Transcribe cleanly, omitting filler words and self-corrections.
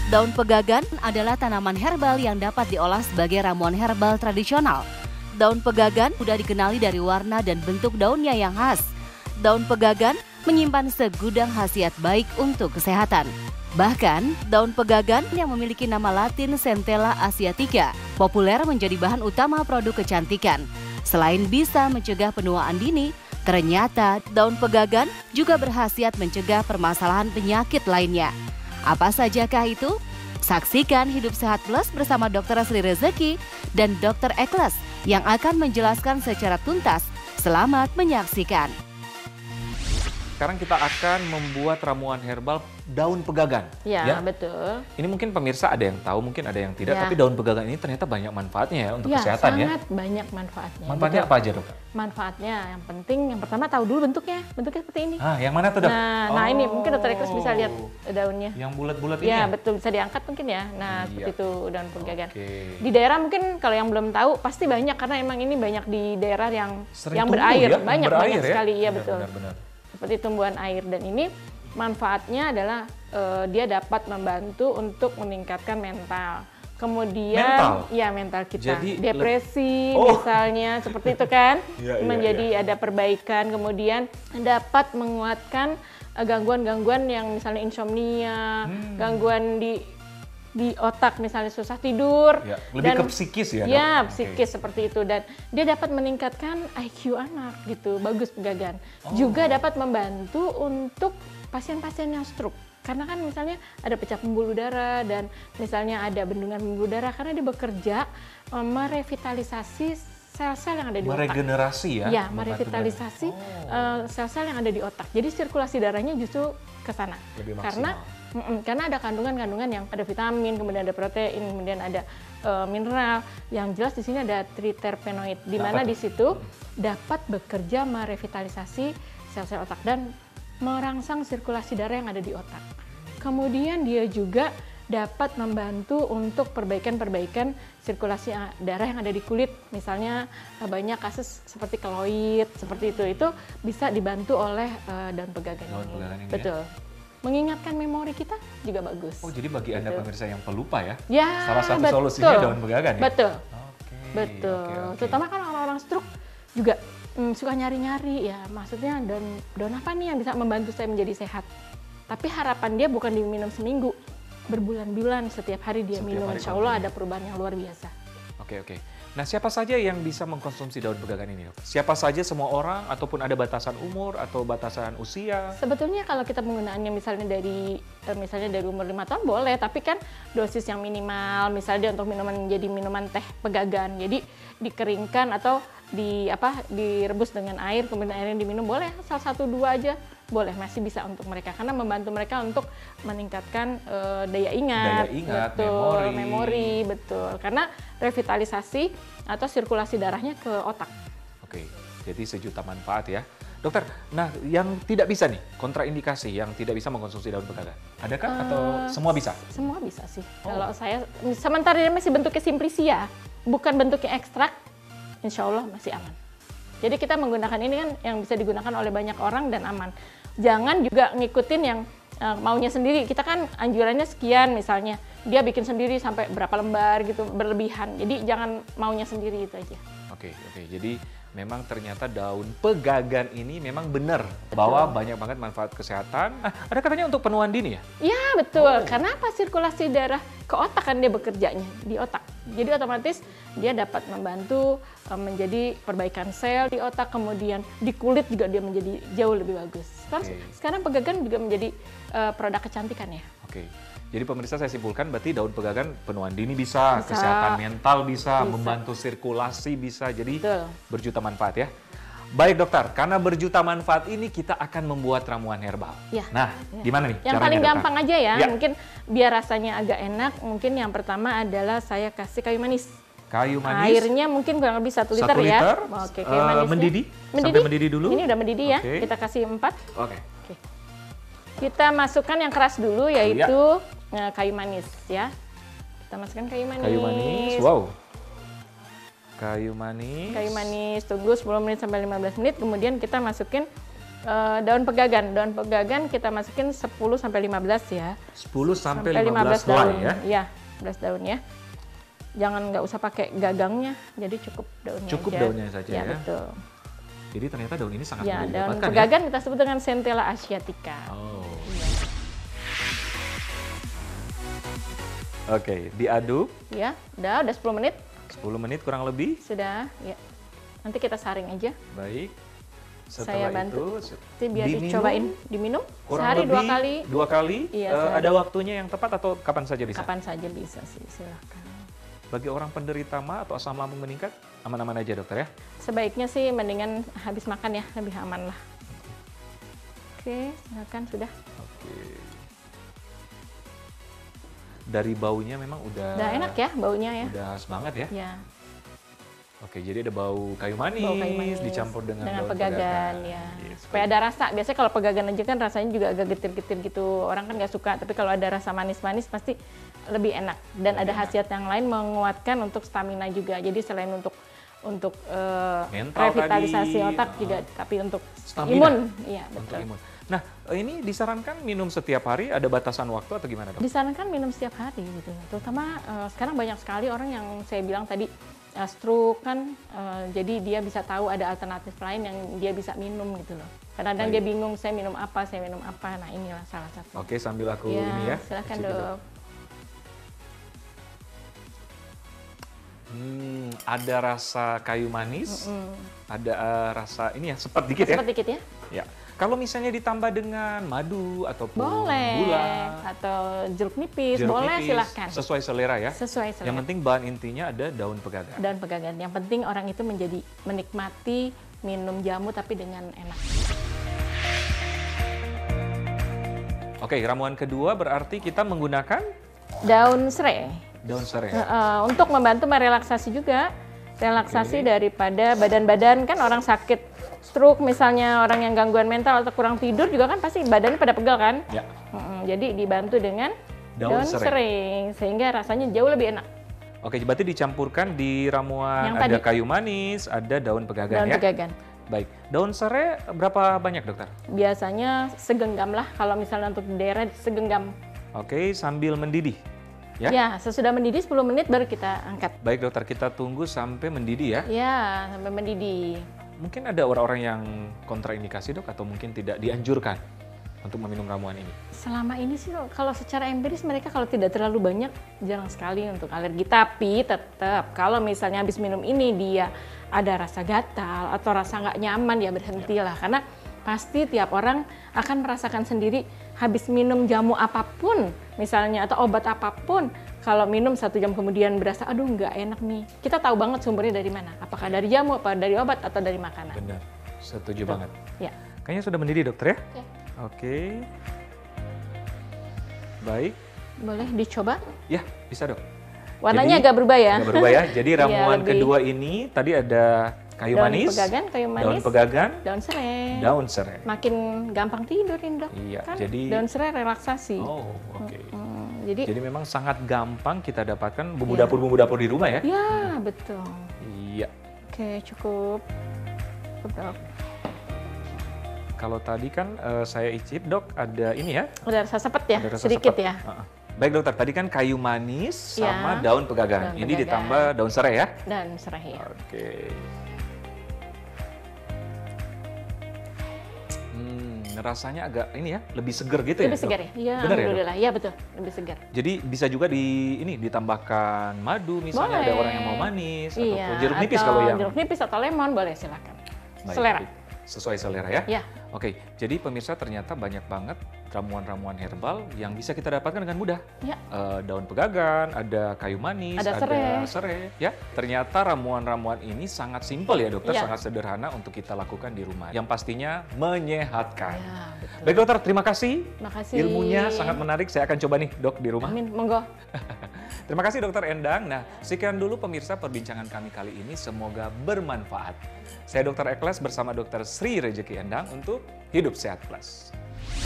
Daun pegagan adalah tanaman herbal yang dapat diolah sebagai ramuan herbal tradisional. Daun pegagan sudah dikenali dari warna dan bentuk daunnya yang khas. Daun pegagan menyimpan segudang khasiat baik untuk kesehatan. Bahkan, daun pegagan yang memiliki nama latin Centella asiatica populer menjadi bahan utama produk kecantikan. Selain bisa mencegah penuaan dini, ternyata daun pegagan juga berkhasiat mencegah permasalahan penyakit lainnya. Apa sajakah itu? Saksikan Hidup Sehat Plus bersama Dr. Sri Rezeki dan Dr. Ekles yang akan menjelaskan secara tuntas. Selamat menyaksikan. Sekarang kita akan membuat ramuan herbal daun pegagan. Ya, betul. Ini mungkin pemirsa ada yang tahu, mungkin ada yang tidak. Ya. Tapi daun pegagan ini ternyata banyak manfaatnya ya untuk kesehatan ya. Sangat banyak manfaatnya. Manfaatnya apa aja, Dok? Manfaatnya yang penting, yang pertama tahu dulu bentuknya. Bentuknya seperti ini. Yang mana tuh, Dok? Nah ini mungkin Dr. Ekles bisa lihat daunnya. Yang bulat-bulat ini ya? Ya, betul. Bisa diangkat mungkin ya. Nah, seperti itu daun pegagan. Oke. Di daerah mungkin kalau yang belum tahu pasti banyak karena emang ini banyak di daerah yang Sering tumbuh berair. ya? Banyak Berair ya? sekali. Iya, betul. Benar. Seperti tumbuhan air, dan ini manfaatnya adalah dia dapat membantu untuk meningkatkan mental. Kemudian mental kita. Jadi, depresi misalnya seperti itu kan. Menjadi ada perbaikan, kemudian dapat menguatkan gangguan-gangguan yang misalnya insomnia, gangguan di otak misalnya susah tidur. Lebih ke psikis ya? Ya, psikis seperti itu, dan dia dapat meningkatkan IQ anak gitu. Bagus pegagan. Juga dapat membantu untuk pasien-pasien yang stroke. Karena kan misalnya ada pecah pembuluh darah dan misalnya ada bendungan pembuluh darah, karena dia bekerja merevitalisasi sel-sel yang ada di otak. Meregenerasi ya? Ya, merevitalisasi sel-sel yang ada di otak. Jadi sirkulasi darahnya justru ke sana. Lebih maksimal. Karena ada kandungan-kandungan yang ada vitamin, kemudian ada protein, kemudian ada mineral. Yang jelas di sini ada triterpenoid, di mana di situ dapat bekerja merevitalisasi sel-sel otak dan merangsang sirkulasi darah yang ada di otak. Kemudian dia juga dapat membantu untuk perbaikan sirkulasi darah yang ada di kulit. Misalnya banyak kasus seperti keloid, seperti itu bisa dibantu oleh daun pegagan ini. Betul. Mengingatkan memori kita juga bagus. Jadi bagi Anda pemirsa yang pelupa ya, ya salah satu solusinya daun pegagan ya? Betul. Betul. Terutama kan orang-orang stroke juga suka nyari-nyari ya, maksudnya daun apa nih yang bisa membantu saya menjadi sehat. Tapi harapan dia bukan diminum seminggu, berbulan-bulan setiap hari dia minum, insya Allah ada perubahan yang luar biasa. Oke. Nah, siapa saja yang bisa mengkonsumsi daun pegagan ini, Dok? Siapa saja, semua orang, ataupun ada batasan umur atau batasan usia? Sebetulnya kalau kita menggunakannya misalnya dari umur 5 tahun boleh, tapi kan dosis yang minimal, misalnya dia untuk jadi minuman teh pegagan, jadi dikeringkan atau direbus dengan air, kemudian airnya diminum, boleh salah 1-2 aja. Boleh, masih bisa untuk mereka karena membantu mereka untuk meningkatkan daya ingat, memori, betul. Karena revitalisasi atau sirkulasi darahnya ke otak. Oke, jadi sejuta manfaat ya. Dokter, nah yang tidak bisa nih, kontraindikasi yang tidak bisa mengkonsumsi daun pegagan, adakah atau semua bisa? Semua bisa sih. Kalau saya, sementara dia masih bentuknya simplisia, bukan bentuknya ekstrak, insya Allah masih aman. Jadi kita menggunakan ini kan yang bisa digunakan oleh banyak orang dan aman. Jangan juga ngikutin yang maunya sendiri. Kita kan anjurannya sekian misalnya, dia bikin sendiri sampai berapa lembar gitu, berlebihan. Jadi jangan maunya sendiri itu aja. Oke. Jadi memang ternyata daun pegagan ini memang benar bahwa banyak banget manfaat kesehatan. Ada katanya untuk penuaan dini ya? Iya, betul. Karena apa? Sirkulasi darah ke otak kan dia bekerjanya di otak. Jadi otomatis dia dapat membantu menjadi perbaikan sel di otak, kemudian di kulit juga dia menjadi jauh lebih bagus. Sekarang pegagan juga menjadi produk kecantikan ya. Oke. Jadi pemirsa, saya simpulkan berarti daun pegagan penuaan dini bisa, kesehatan mental bisa, membantu sirkulasi bisa, jadi berjuta manfaat ya. Baik dokter, karena berjuta manfaat ini kita akan membuat ramuan herbal. Nah, gimana nih yang caranya, paling gampang dokter? aja ya, mungkin biar rasanya agak enak, mungkin yang pertama adalah saya kasih kayu manis. Kayu manis. Airnya mungkin kurang lebih 1 liter ya. Oke, kayu manisnya. Mendidih? Sampai mendidih dulu? Ini udah mendidih ya, kita kasih 4. Oke. Kita masukkan yang keras dulu, yaitu kayu manis ya. Kita masukkan kayu manis. Kayu manis, wow. Kayu manis. Kayu manis, tunggu 10 menit sampai 15 menit, kemudian kita masukin Daun pegagan kita masukin 10 sampai 15 ya. 10 sampai 15 daun helai ya? Iya, 15 daun ya. Jangan nggak usah pakai gagangnya, jadi cukup daunnya Cukup aja. daunnya saja ya? Betul. Jadi ternyata daun ini sangat Ya, mudah daun didapatkan pegagan kita sebut dengan Centella asiatica. Oh. Iya. Oke, diaduk. Ya, udah 10 menit. 10 menit kurang lebih. Sudah, ya. Nanti kita saring aja. Baik. Saya Setelah bantu. itu Nanti biar dicobain, diminum. kurang Sehari lebih 2 kali. Iya, sehari. Ada waktunya yang tepat atau kapan saja bisa? Kapan saja bisa sih, silahkan. Bagi orang penderita MA atau asam lambung meningkat, aman-aman aja dokter ya? Sebaiknya sih mendingan habis makan ya, lebih aman lah. Oke, silakan sudah. Oke. Dari baunya memang udah Udah enak ya baunya ya. udah semangat ya. Ya, Oke, jadi ada bau kayu manis, dicampur dengan daun pegagan ya. Yes, Supaya ada rasa. Biasanya kalau pegagan aja kan rasanya juga agak getir-getir gitu. Orang kan nggak suka, tapi kalau ada rasa manis-manis pasti lebih enak. Dan Lebih ada enak. khasiat yang lain menguatkan untuk stamina juga. Jadi selain untuk Mental revitalisasi tadi, otak juga, tapi untuk Stamina. imun. Iya, untuk betul. imun. Nah, ini disarankan minum setiap hari, ada batasan waktu atau gimana dok? Disarankan minum setiap hari gitu. Terutama sekarang banyak sekali orang yang saya bilang tadi stroke kan, jadi dia bisa tahu ada alternatif lain yang dia bisa minum gitu loh. Kadang-kadang dia bingung saya minum apa. Nah inilah salah satu. Oke, sambil aku Ya, ini ya. silakan cicip, dok. Ada rasa kayu manis, ada rasa ini ya sepet dikit ya. Cepat dikit ya. Ya. Kalau misalnya ditambah dengan madu ataupun Boleh. gula, Atau jeruk nipis, jeruk boleh nipis, silahkan. sesuai selera ya. Sesuai selera. Yang penting bahan intinya ada daun pegagan. Dan pegagan. Yang penting orang itu menikmati minum jamu tapi dengan enak. Oke, ramuan kedua berarti kita menggunakan Daun serai. daun serai. Untuk membantu merelaksasi juga. Relaksasi daripada badan-badan kan orang sakit stroke misalnya, orang yang gangguan mental atau kurang tidur juga kan pasti badannya pada pegal kan. Ya. Jadi dibantu dengan Daun daun serai. serai sehingga rasanya jauh lebih enak. Oke, berarti dicampurkan di ramuan Yang ada tadi. kayu manis, ada daun pegagan Daun ya. pegagan. Baik. Daun serai berapa banyak dokter? Biasanya segenggam lah kalau misalnya untuk di daerah segenggam. Oke, sambil mendidih. Ya? Ya, sesudah mendidih 10 menit baru kita angkat. Baik dokter, kita tunggu sampai mendidih ya. Ya, sampai mendidih. Mungkin ada orang-orang yang kontraindikasi dok atau mungkin tidak dianjurkan untuk meminum ramuan ini. Selama ini sih kalau secara empiris mereka kalau tidak terlalu banyak jarang sekali untuk alergi. Tapi tetap kalau misalnya habis minum ini dia ada rasa gatal atau rasa nggak nyaman ya berhentilah. Karena pasti tiap orang akan merasakan sendiri habis minum jamu apapun misalnya atau obat apapun. Kalau minum 1 jam kemudian berasa aduh nggak enak nih. Kita tahu banget sumbernya dari mana. Apakah dari jamu, apa dari obat atau dari makanan. Benar, setuju banget. Ya. Kayaknya sudah mendidih dokter ya? Oke. Oke. Baik. Boleh dicoba. Ya, bisa dok. Warnanya Jadi, agak berubah ya. Agak berubah ya. Jadi Iya, ramuan lebih- kedua ini tadi ada kayu Daun manis, pegagan, kayu manis, daun pegagan, daun serai. daun serai. Makin gampang tidurin dok. Iya, Kan jadi- daun serai relaksasi. Oh, oke. Jadi Jadi memang sangat gampang kita dapatkan bumbu dapur di rumah ya? ya betul. Iya. Oke cukup. Cukup, dok. Kalau tadi kan saya icip dok ada ini ya, Udah rasa sepet ya, ada rasa sedikit sepet. ya. Baik dokter, tadi kan kayu manis Iya. sama daun pegagan. Daun Ini pegagan. ditambah daun serai ya? Dan serai ya. Oke. Rasanya agak ini ya, lebih seger gitu ya? Lebih segar ya? Dok? Iya, Benar ya, Dok? alhamdulillah. Iya betul, lebih segar. Jadi bisa juga ditambahkan madu misalnya, ada Boleh. orang yang mau manis Iya, ataupun jeruk nipis atau kalau yang jeruk nipis atau lemon boleh silakan. Baik, Selera. baik. Sesuai selera ya? Ya. Oke, jadi pemirsa ternyata banyak banget ramuan-ramuan herbal yang bisa kita dapatkan dengan mudah. Ya. Daun pegagan, ada kayu manis, Ada serai. Ya, ternyata ramuan-ramuan ini sangat simpel ya dokter, Ya. sangat sederhana untuk kita lakukan di rumah. Yang pastinya menyehatkan. Ya, betul. Baik dokter, terima kasih. Makasih. Ilmunya sangat menarik, saya akan coba nih dok di rumah. Amin, monggo. Terima kasih Dokter Endang. Nah, sekian dulu pemirsa perbincangan kami kali ini. Semoga bermanfaat. Saya Dr. Ekles bersama Dr. Sri Rejeki Endang untuk Hidup Sehat Plus.